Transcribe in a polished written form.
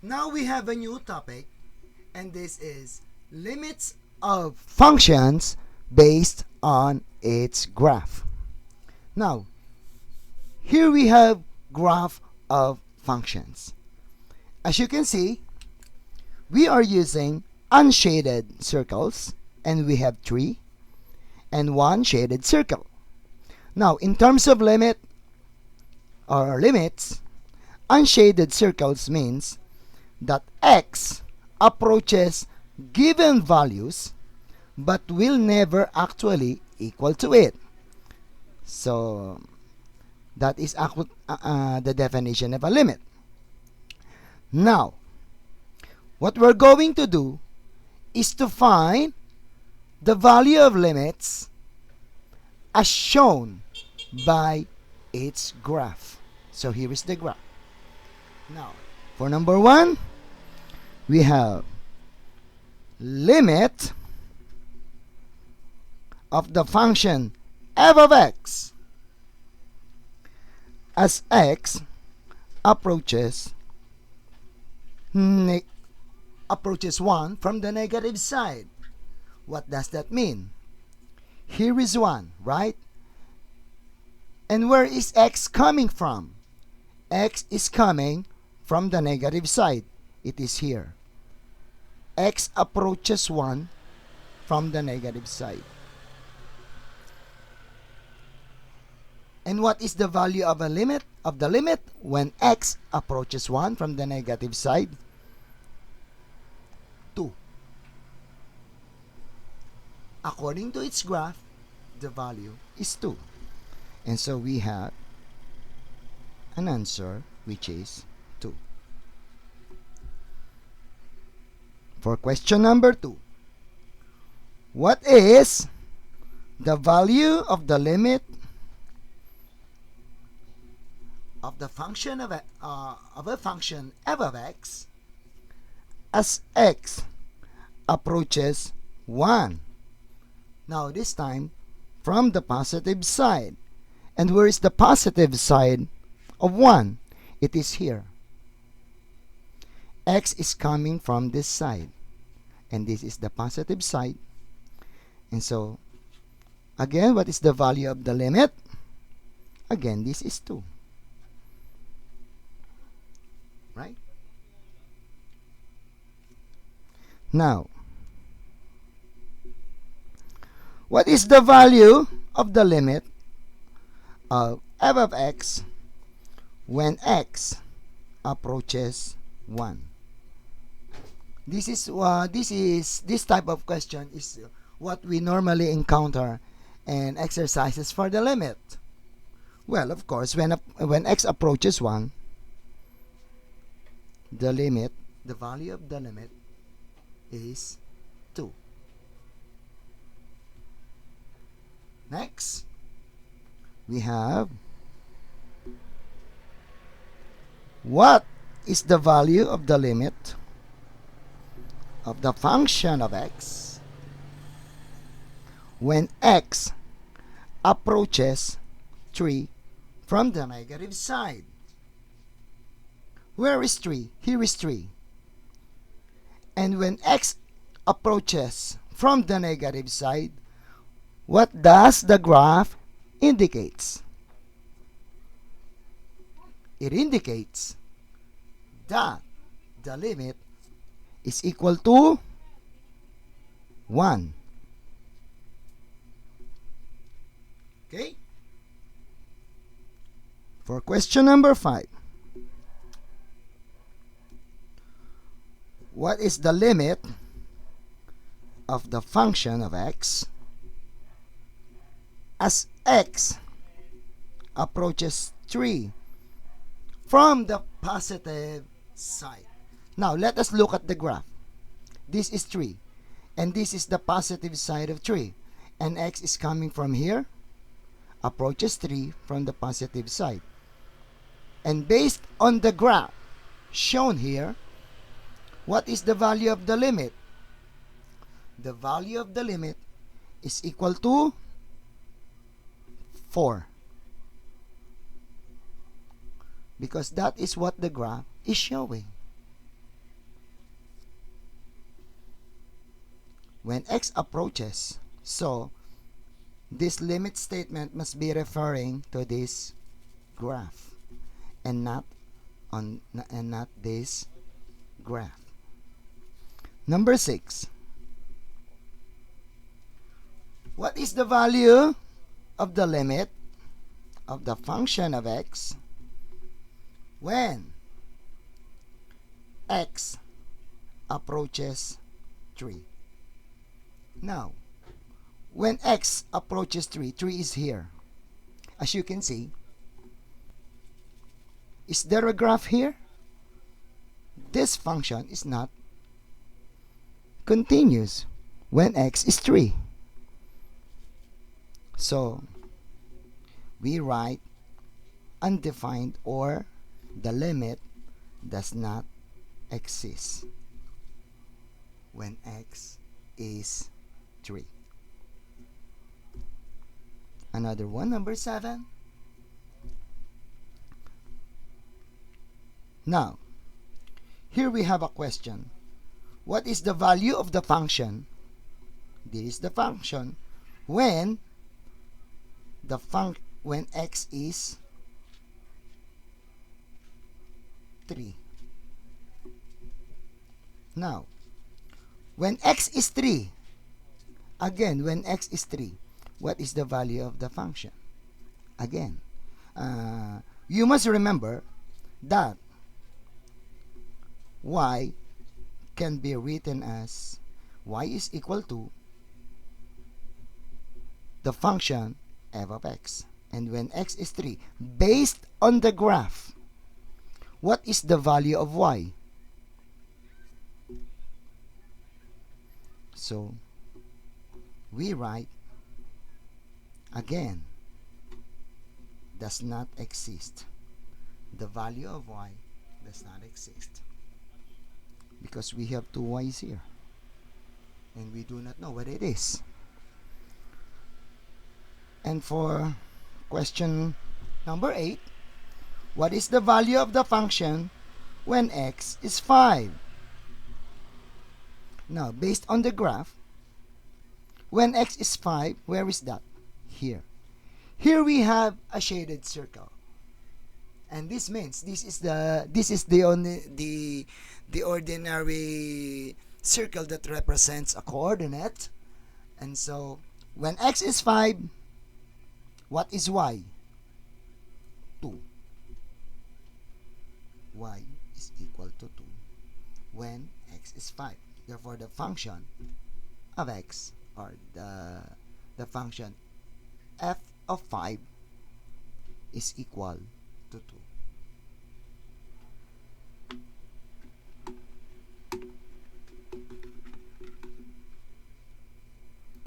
Now we have a new topic, and this is limits of functions based on its graph. Now, here we have graph of functions. As you can see, we are using unshaded circles, and we have 3 and 1 shaded circle. Now, in terms of limit or limits, unshaded circles means that x approaches given values but will never actually equal to it. So that is the definition of a limit. Now, what we're going to do is to find the value of limits as shown by its graph. So here is the graph. Now, for number 1, we have limit of the function f of x as x approaches 1 from the negative side. What does that mean? Here is 1, right? And where is x coming from? X is coming from the negative side. It is here. X approaches 1 from the negative side. And what is the value of a limit? Of the limit when x approaches 1 from the negative side? 2. According to its graph, the value is 2. And so we have an answer which is 2. For question number 2, what is the value of the limit of the function of a function f of x as x approaches 1? Now this time from the positive side. And where is the positive side of 1? It is here. X is coming from this side, and this is the positive side. And so again, what is the value of the limit? Again, this is 2, right? Now, what is the value of the limit of f of x when x approaches 1? This type of question is what we normally encounter in exercises for the limit. Well, of course, when x approaches 1, the value of the limit is 2. Next, we have what is the value of the limit of the function of x when x approaches 3 from the negative side? Where is 3? Here is 3. And when x approaches from the negative side, what does the graph indicates? It indicates that the limit is equal to 1. Okay? For question number 5, what is the limit of the function of x as x approaches 3 from the positive side? Now, let us look at the graph. This is 3, and this is the positive side of 3. And x is coming from here, approaches 3 from the positive side. And based on the graph shown here, what is the value of the limit? The value of the limit is equal to 4. Because that is what the graph is showing. when x approaches. So this limit statement must be referring to this graph and not this graph. Number 6. What is the value of the limit of the function of x when x approaches 3? Now, when x approaches 3, 3 is here. As you can see, is there a graph here? This function is not continuous when x is 3. So, we write undefined, or the limit does not exist when x is 3. Another one, number 7. Now, here we have a question. What is the value of the function? This is the function when x is 3. Now, when x is 3, again, when x is 3, what is the value of the function? Again, you must remember that y can be written as y is equal to the function f of x. And when x is 3, based on the graph, what is the value of y? So, we write, again, does not exist. The value of y does not exist. Because we have two y's here. And we do not know what it is. And for question number 8, what is the value of the function when x is 5? Now, based on the graph, when x is 5, where is that? Here. Here we have a shaded circle. And this means this is the ordinary circle that represents a coordinate. And so when x is 5, what is y? 2. Y is equal to 2 when x is 5. Therefore, the function of x, or the function f of 5, is equal to 2.